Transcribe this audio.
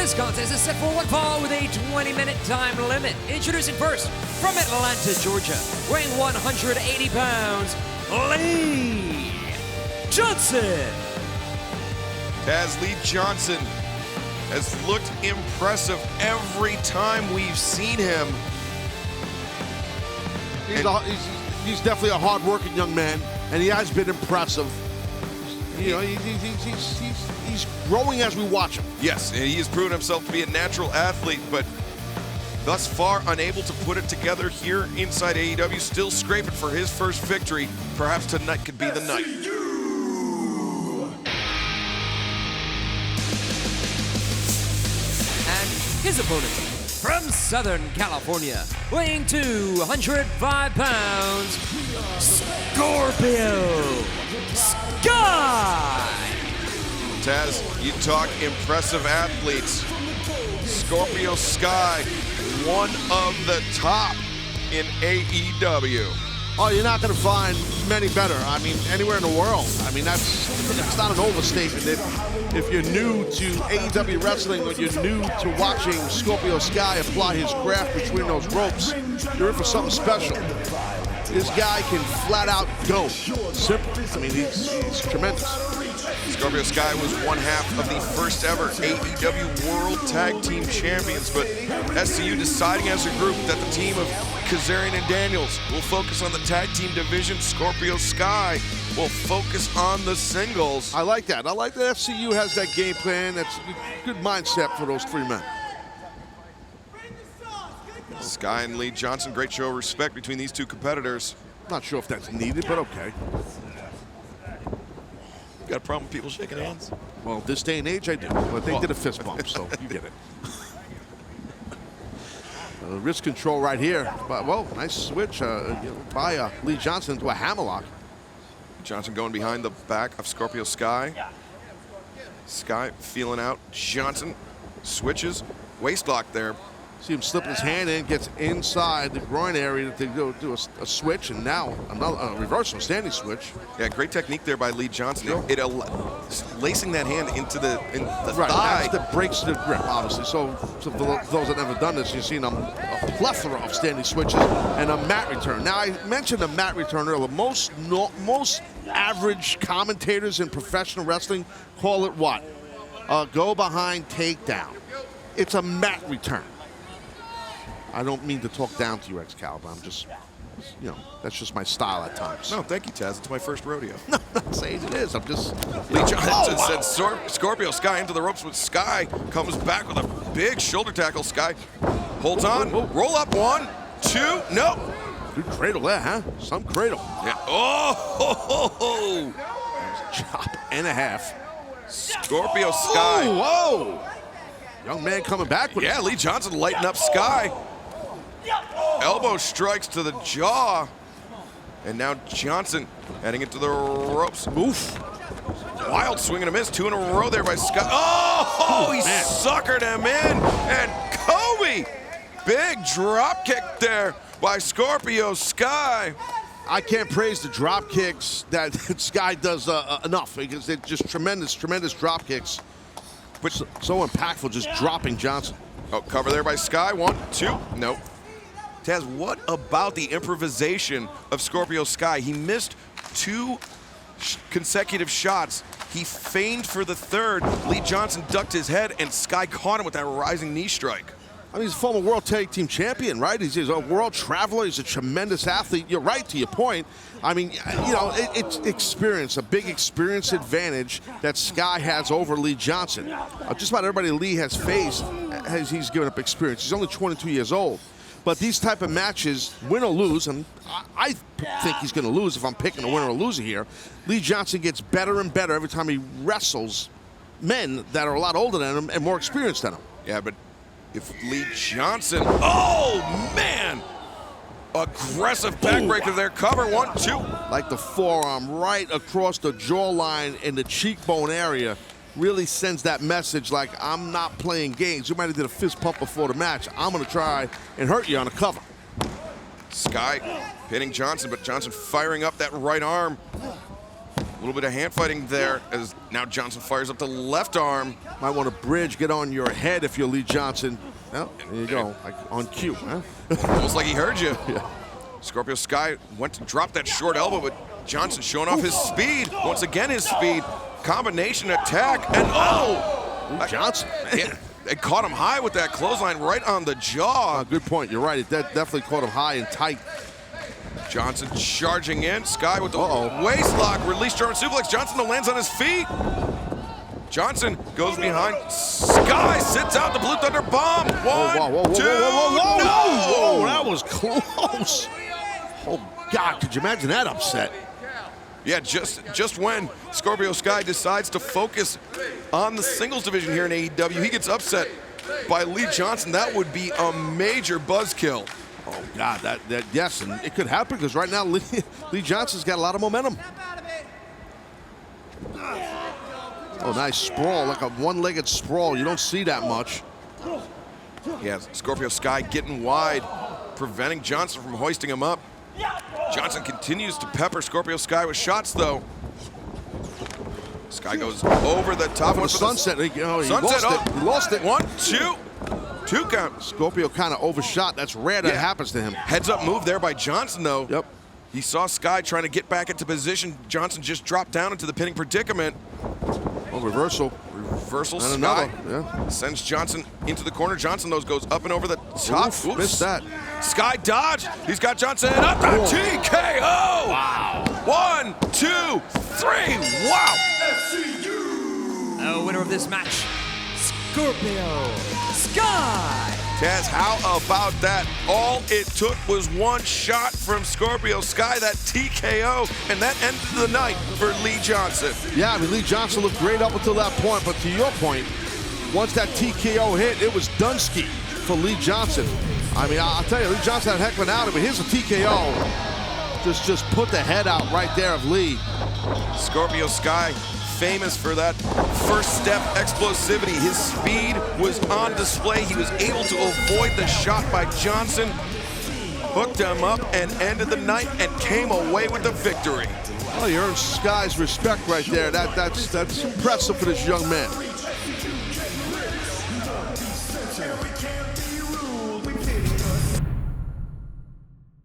This contest is set for one fall with a 20-minute time limit. Introducing first, from Atlanta, Georgia, weighing 180 pounds, Lee Johnson. As Lee Johnson has looked impressive every time we've seen him. He's definitely a hard-working young man, and he has been impressive. You know, he's growing as we watch him. Yes, and he has proven himself to be a natural athlete, but thus far unable to put it together here inside AEW, still scraping for his first victory. Perhaps tonight could be the night. And his opponent, from Southern California, weighing 205 pounds, Scorpio Sky. Taz, you talk impressive athletes. Scorpio Sky, one of the top in AEW. Oh, you're not going to find many better. I mean, anywhere in the world. I mean, it's not an overstatement. If you're new to AEW wrestling or you're new to watching Scorpio Sky apply his craft between those ropes, you're in for something special. This guy can flat out go. Simple. I mean, he's tremendous. Scorpio Sky was one half of the first ever AEW World Tag Team Champions, but SCU deciding as a group that the team of Kazarian and Daniels will focus on the tag team division. Scorpio Sky will focus on the singles. I like that. I like that FCU has that game plan. That's a good mindset for those three men. Sky and Lee Johnson, great show of respect between these two competitors. Not sure if that's needed, but okay. Got a problem with people shaking hands? Well, this day and age, I do. But they did a fist bump, so you get it. Wrist control right here. But, well, nice switch by Lee Johnson to a hammerlock. Johnson going behind the back of Scorpio Sky. Sky feeling out. Johnson switches. Waist lock there. See him slip his hand in, gets inside the groin area to go do a switch, and now another reversal standing switch. Yeah, great technique there by Lee Johnson. Sure. Lacing that hand into the right, thigh. That breaks the grip, obviously. So for those that never done this, you've seen a plethora of standing switches and a mat return. Now, I mentioned a mat return earlier. Most average commentators in professional wrestling call it what? Go behind takedown. It's a mat return. I don't mean to talk down to you, Excalibur. I'm just, you know, that's just my style at times. No, thank you, Taz. It's my first rodeo. No, I'm not saying it is. I'm just... Lee Johnson said Scorpio Sky into the ropes with Sky. Comes back with a big shoulder tackle. Sky holds on. Roll up. 1, 2. No. Good cradle there, huh? Some cradle. Yeah. Oh! Chop and a half. Scorpio Sky. Whoa! Young man coming back with it. Yeah, Lee Johnson lighting up Sky. Elbow strikes to the jaw. And now Johnson heading into the ropes. Oof. Wild swing and a miss. 2 in a row there by Sky. Oh, he suckered him in. And Kobe. Big drop kick there by Scorpio Sky. I can't praise the drop kicks that Sky does enough, because they're just tremendous drop kicks. But so impactful, just dropping Johnson. Oh, cover there by Sky. 1, 2. Nope. Taz, what about the improvisation of Scorpio Sky? He missed 2 consecutive shots. He feigned for the third. Lee Johnson ducked his head, and Sky caught him with that rising knee strike. I mean, he's a former World Tag Team Champion, right? He's a world traveler. He's a tremendous athlete. You're right, to your point. I mean, you know, it's experience, a big experience advantage that Sky has over Lee Johnson. Just about everybody Lee has faced, he's given up experience. He's only 22 years old. But these type of matches, win or lose, and I think he's going to lose if I'm picking a winner or loser here, Lee Johnson gets better and better every time he wrestles men that are a lot older than him and more experienced than him. Yeah, but if Lee Johnson, oh man, aggressive backbreaker there, cover, 1, 2. Like the forearm right across the jawline in the cheekbone area really sends that message like, I'm not playing games. You might have did a fist pump before the match. I'm gonna try and hurt you on a cover. Sky hitting Johnson, but Johnson firing up that right arm. little bit of hand fighting there as now Johnson fires up the left arm. Might want to bridge, get on your head if you're Lee Johnson. Well, there you go, like on cue, huh? Almost like he heard you. Yeah. Scorpio Sky went to drop that short elbow, but Johnson showing off his speed. Once again, his speed. Combination attack, and Lee Johnson. Yeah, it caught him high with that clothesline right on the jaw. Good point, you're right. It definitely caught him high and tight. Johnson charging in. Sky with the waist lock. Release German suplex. Johnson lands on his feet. Johnson goes behind. Sky sits out the Blue Thunder bomb. One, two, whoa, that was close. Oh, God, could you imagine that upset? Yeah, just when Scorpio Sky decides to focus on the singles division here in AEW, he gets upset by Lee Johnson. That would be a major buzzkill. Oh, God, yes, and it could happen because right now Lee Johnson's got a lot of momentum. Oh, nice sprawl, like a one-legged sprawl. You don't see that much. Yeah, Scorpio Sky getting wide, preventing Johnson from hoisting him up. Johnson continues to pepper Scorpio Sky with shots, though. Sky goes over the top. The sunset. He lost it. 1, 2. 2 count. Scorpio kind of overshot. That's rare that happens to him. Heads up move there by Johnson, though. Yep. He saw Sky trying to get back into position. Johnson just dropped down into the pinning predicament. Oh, reversal. Reversal. And Sky another, sends Johnson into the corner. Johnson, though, goes up and over the top. Oof, missed that. Sky dodge. He's got Johnson up to TKO. Wow. 1, 2, 3. Wow. The winner of this match, Scorpio Sky. Taz, how about that? All it took was one shot from Scorpio Sky, that TKO, and that ended the night for Lee Johnson. Yeah, I mean, Lee Johnson looked great up until that point, but to your point, once that TKO hit, it was Dunsky for Lee Johnson. I mean, I'll tell you, Lee Johnson had heckling out, but here's a TKO. Just put the head out right there of Lee. Scorpio Sky, famous for that first step explosivity. His speed was on display. He was able to avoid the shot by Johnson, hooked him up, and ended the night and came away with the victory. Well, he earned Sky's respect right there. That's impressive for this young man.